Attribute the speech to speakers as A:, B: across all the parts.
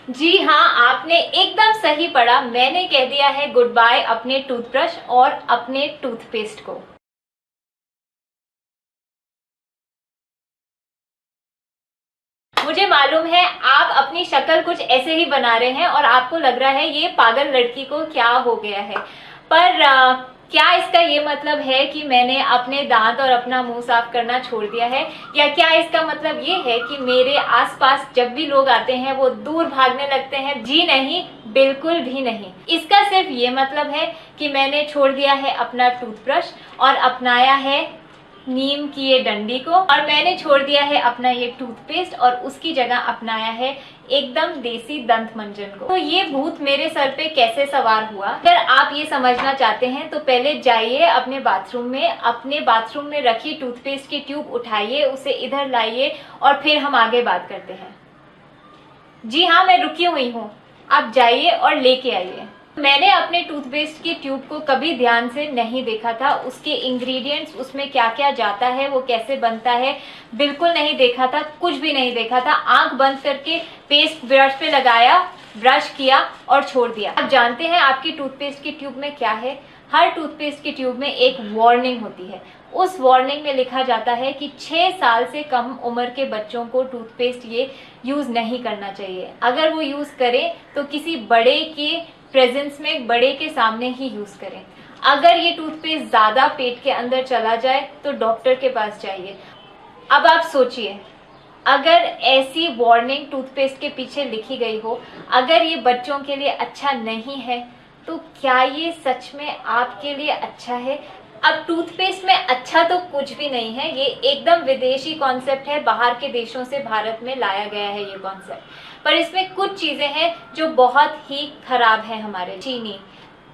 A: जी हाँ, आपने एकदम सही पढ़ा। मैंने कह दिया है गुड बाय अपने टूथब्रश और अपने टूथपेस्ट को। मुझे मालूम है आप अपनी शक्ल कुछ ऐसे ही बना रहे हैं और आपको लग रहा है ये पागल लड़की को क्या हो गया है, पर क्या इसका ये मतलब है कि मैंने अपने दांत और अपना मुंह साफ करना छोड़ दिया है, या क्या इसका मतलब ये है कि मेरे आसपास जब भी लोग आते हैं वो दूर भागने लगते हैं? जी नहीं, बिल्कुल भी नहीं। इसका सिर्फ ये मतलब है कि मैंने छोड़ दिया है अपना टूथब्रश और अपनाया है नीम की ये डंडी को, और मैंने छोड़ दिया है अपना ये टूथपेस्ट और उसकी जगह अपनाया है एकदम देसी दंत मंजन को। तो ये भूत मेरे सर पे कैसे सवार हुआ? अगर आप ये समझना चाहते हैं तो पहले जाइए अपने बाथरूम में रखी टूथपेस्ट की ट्यूब उठाइए, उसे इधर लाइए और फिर हम आगे बात करते हैं। जी हाँ, मैं रुकी हुई हूँ, आप जाइए और लेके आइए। मैंने अपने टूथपेस्ट की ट्यूब को कभी ध्यान से नहीं देखा था, उसके इंग्रेडिएंट्स, उसमें क्या क्या जाता है, वो कैसे बनता है, बिल्कुल नहीं देखा था, कुछ भी नहीं देखा था। आंख बंद करके पेस्ट ब्रश पे लगाया, ब्रश किया और छोड़ दिया। आप जानते हैं आपकी टूथपेस्ट की ट्यूब में क्या है? हर टूथपेस्ट की ट्यूब में एक वार्निंग होती है। उस वार्निंग में लिखा जाता है कि 6 साल से कम उम्र के बच्चों को टूथपेस्ट ये यूज नहीं करना चाहिए। अगर वो यूज करें तो किसी बड़े के प्रेजेंस में, बड़े के सामने ही यूज करें। अगर ये टूथपेस्ट ज्यादा पेट के अंदर चला जाए तो डॉक्टर के पास जाइए। अब आप सोचिए, अगर ऐसी वार्निंग टूथपेस्ट के पीछे लिखी गई हो, अगर ये बच्चों के लिए अच्छा नहीं है, तो क्या ये सच में आपके लिए अच्छा है? अब टूथपेस्ट में अच्छा तो कुछ भी नहीं है, ये एकदम विदेशी कॉन्सेप्ट है, बाहर के देशों से भारत में लाया गया है ये कॉन्सेप्ट। पर इसमें कुछ चीजें हैं जो बहुत ही खराब है हमारे। चीनी,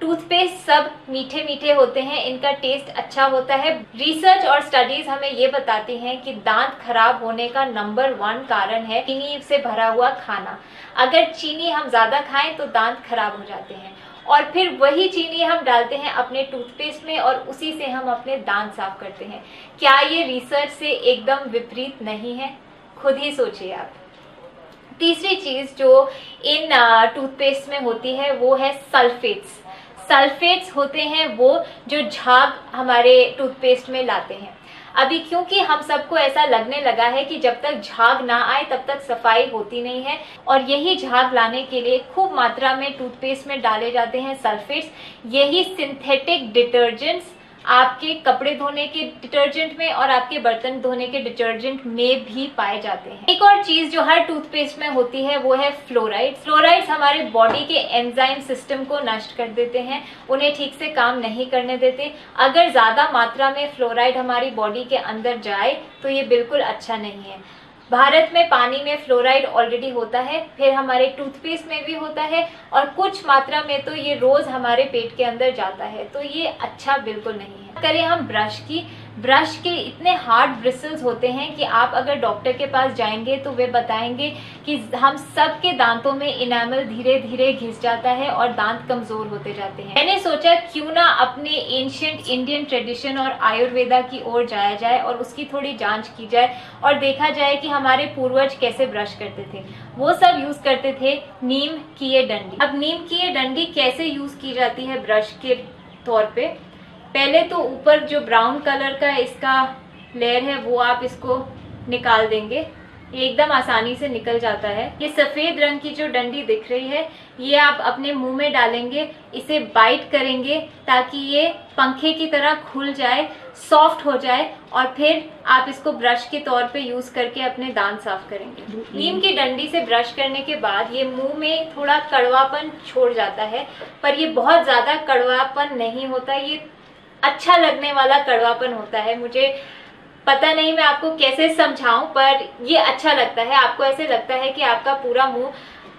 A: टूथपेस्ट सब मीठे मीठे होते हैं, इनका टेस्ट अच्छा होता है। रिसर्च और स्टडीज हमें ये बताती हैं कि दांत खराब होने का नंबर 1 कारण है चीनी से भरा हुआ खाना। अगर चीनी हम ज्यादा खाएं तो दांत खराब हो जाते हैं, और फिर वही चीनी हम डालते हैं अपने टूथपेस्ट में और उसी से हम अपने दांत साफ करते हैं। क्या ये रिसर्च से एकदम विपरीत नहीं है? खुद ही सोचिए आप। तीसरी चीज जो इन टूथपेस्ट में होती है वो है सल्फेट्स। सल्फेट्स होते हैं वो जो झाग हमारे टूथपेस्ट में लाते हैं। अभी क्योंकि हम सबको ऐसा लगने लगा है कि जब तक झाग ना आए तब तक सफाई होती नहीं है, और यही झाग लाने के लिए खूब मात्रा में टूथपेस्ट में डाले जाते हैं सल्फेट्स। यही सिंथेटिक डिटर्जेंट्स आपके कपड़े धोने के डिटर्जेंट में और आपके बर्तन धोने के डिटर्जेंट में भी पाए जाते हैं। एक और चीज जो हर टूथपेस्ट में होती है वो है फ्लोराइड। फ्लोराइड्स हमारे बॉडी के एंजाइम सिस्टम को नष्ट कर देते हैं, उन्हें ठीक से काम नहीं करने देते। अगर ज्यादा मात्रा में फ्लोराइड हमारी बॉडी के अंदर जाए तो ये बिल्कुल अच्छा नहीं है। भारत में पानी में फ्लोराइड ऑलरेडी होता है, फिर हमारे टूथपेस्ट में भी होता है, और कुछ मात्रा में तो ये रोज हमारे पेट के अंदर जाता है, तो ये अच्छा बिल्कुल नहीं है। करें हम ब्रश की, ब्रश के इतने हार्ड ब्रिसल्स होते हैं कि आप अगर डॉक्टर के पास जाएंगे तो वे बताएंगे कि हम सब के दांतों में इनामल धीरे धीरे घिस जाता है और दांत कमजोर होते जाते हैं। मैंने सोचा क्यों ना अपने एंशिएंट इंडियन ट्रेडिशन और आयुर्वेदा की ओर जाया जाए और उसकी थोड़ी जांच की जाए और देखा जाए कि हमारे पूर्वज कैसे ब्रश करते थे। वो सब यूज करते थे नीम की ये डंडी। अब नीम की ये डंडी कैसे यूज की जाती है ब्रश के तौर पे? पहले तो ऊपर जो ब्राउन कलर का इसका लेयर है वो आप इसको निकाल देंगे, ये एकदम आसानी से निकल जाता है। ये सफेद रंग की जो डंडी दिख रही है ये आप अपने मुंह में डालेंगे, इसे बाइट करेंगे ताकि ये पंखे की तरह खुल जाए, सॉफ्ट हो जाए, और फिर आप इसको ब्रश के तौर पे यूज करके अपने दांत साफ करेंगे। नीम की डंडी से ब्रश करने के बाद ये मुंह में थोड़ा कड़वापन छोड़ जाता है, पर ये बहुत ज्यादा कड़वापन नहीं होता, ये अच्छा लगने वाला कड़वापन होता है। मुझे पता नहीं मैं आपको कैसे समझाऊं, पर ये अच्छा लगता है। आपको ऐसे लगता है कि आपका पूरा मुंह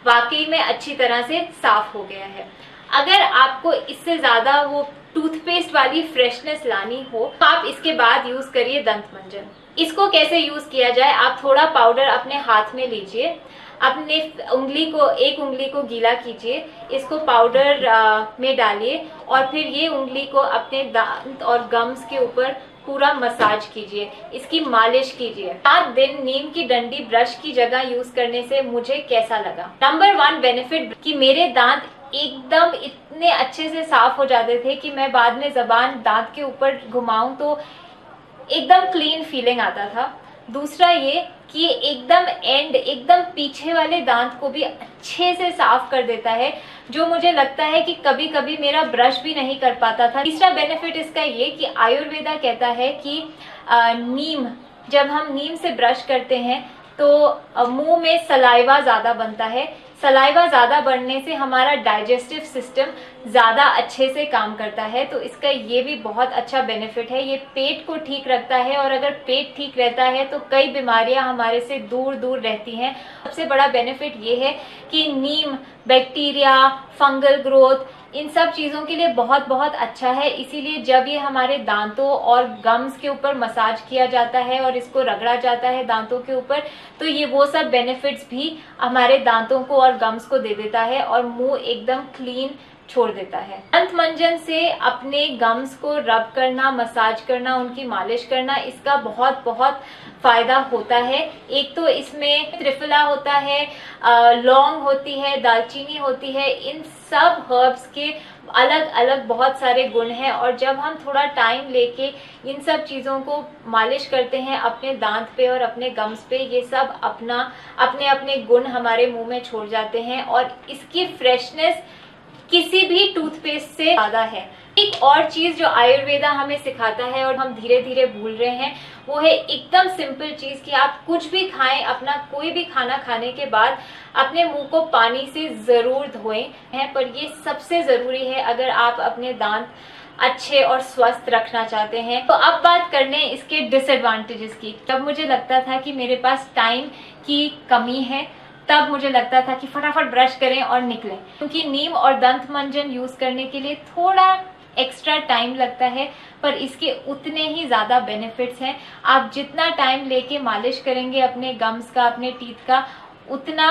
A: वाकई में अच्छी तरह से साफ हो गया है। अगर आपको इससे ज्यादा वो टूथपेस्ट वाली फ्रेशनेस लानी हो तो आप इसके बाद यूज करिए दंत मंजन। इसको कैसे यूज किया जाए? आप थोड़ा पाउडर अपने हाथ में लीजिए, अपने एक उंगली को गीला कीजिए, इसको पाउडर में डालिए और फिर ये उंगली को अपने दांत और गम्स के ऊपर पूरा मसाज कीजिए, इसकी मालिश कीजिए। 7 दिन नीम की डंडी ब्रश की जगह यूज करने से मुझे कैसा लगा? नंबर 1 बेनिफिट कि मेरे दांत एकदम इतने अच्छे से साफ हो जाते थे कि मैं बाद में जबान दांत के ऊपर घुमाऊं तो एकदम क्लीन फीलिंग आता था। दूसरा ये कि एकदम पीछे वाले दांत को भी अच्छे से साफ कर देता है, जो मुझे लगता है कि कभी कभी मेरा ब्रश भी नहीं कर पाता था। तीसरा बेनिफिट इसका ये कि आयुर्वेदा कहता है कि जब हम नीम से ब्रश करते हैं तो मुंह में सलाइवा ज्यादा बनता है। सलाइवा ज्यादा बढ़ने से हमारा डाइजेस्टिव सिस्टम ज्यादा अच्छे से काम करता है, तो इसका ये भी बहुत अच्छा बेनिफिट है। ये पेट को ठीक रखता है और अगर पेट ठीक रहता है तो कई बीमारियां हमारे से दूर दूर रहती हैं। सबसे बड़ा बेनिफिट ये है कि नीम बैक्टीरिया, फंगल ग्रोथ, इन सब चीज़ों के लिए बहुत बहुत अच्छा है। इसीलिए जब ये हमारे दांतों और गम्स के ऊपर मसाज किया जाता है और इसको रगड़ा जाता है दांतों के ऊपर, तो ये वो सब बेनिफिट्स भी हमारे दांतों को और गम्स को दे देता है और मुंह एकदम क्लीन छोड़ देता है। दंत मंजन से अपने गम्स को रब करना, मसाज करना, उनकी मालिश करना, इसका बहुत बहुत फायदा होता है। एक तो इसमें त्रिफला होता है, लौंग होती है, दालचीनी होती है, इन सब हर्ब्स के अलग अलग बहुत सारे गुण हैं और जब हम थोड़ा टाइम लेके इन सब चीज़ों को मालिश करते हैं अपने दांत पे और अपने गम्स पे, ये सब अपने अपने गुण हमारे मुंह में छोड़ जाते हैं और इसकी फ्रेशनेस किसी भी टूथपेस्ट से ज्यादा है। एक और चीज जो आयुर्वेदा हमें सिखाता है और हम धीरे धीरे भूल रहे हैं, वो है एकदम सिंपल चीज कि आप कुछ भी खाएं, अपना कोई भी खाना खाने के बाद अपने मुंह को पानी से जरूर धोएं हैं। पर ये सबसे जरूरी है अगर आप अपने दांत अच्छे और स्वस्थ रखना चाहते हैं। तो अब बात कर लें इसके डिसएडवांटेजेस की। जब मुझे लगता था कि मेरे पास टाइम की कमी है, तब मुझे लगता था कि फटाफट ब्रश करें और निकलें, क्योंकि नीम और दंत मंजन यूज करने के लिए थोड़ा एक्स्ट्रा टाइम लगता है, पर इसके उतने ही ज्यादा बेनिफिट्स हैं। आप जितना टाइम लेके मालिश करेंगे अपने गम्स का, अपने टीथ का, उतना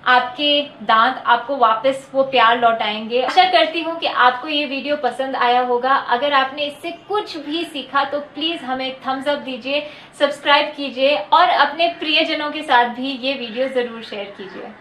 A: आपके दांत आपको वापस वो प्यार लौटाएंगे। आशा करती हूँ कि आपको ये वीडियो पसंद आया होगा। अगर आपने इससे कुछ भी सीखा तो प्लीज हमें थम्स अप दीजिए, सब्सक्राइब कीजिए और अपने प्रियजनों के साथ भी ये वीडियो जरूर शेयर कीजिए।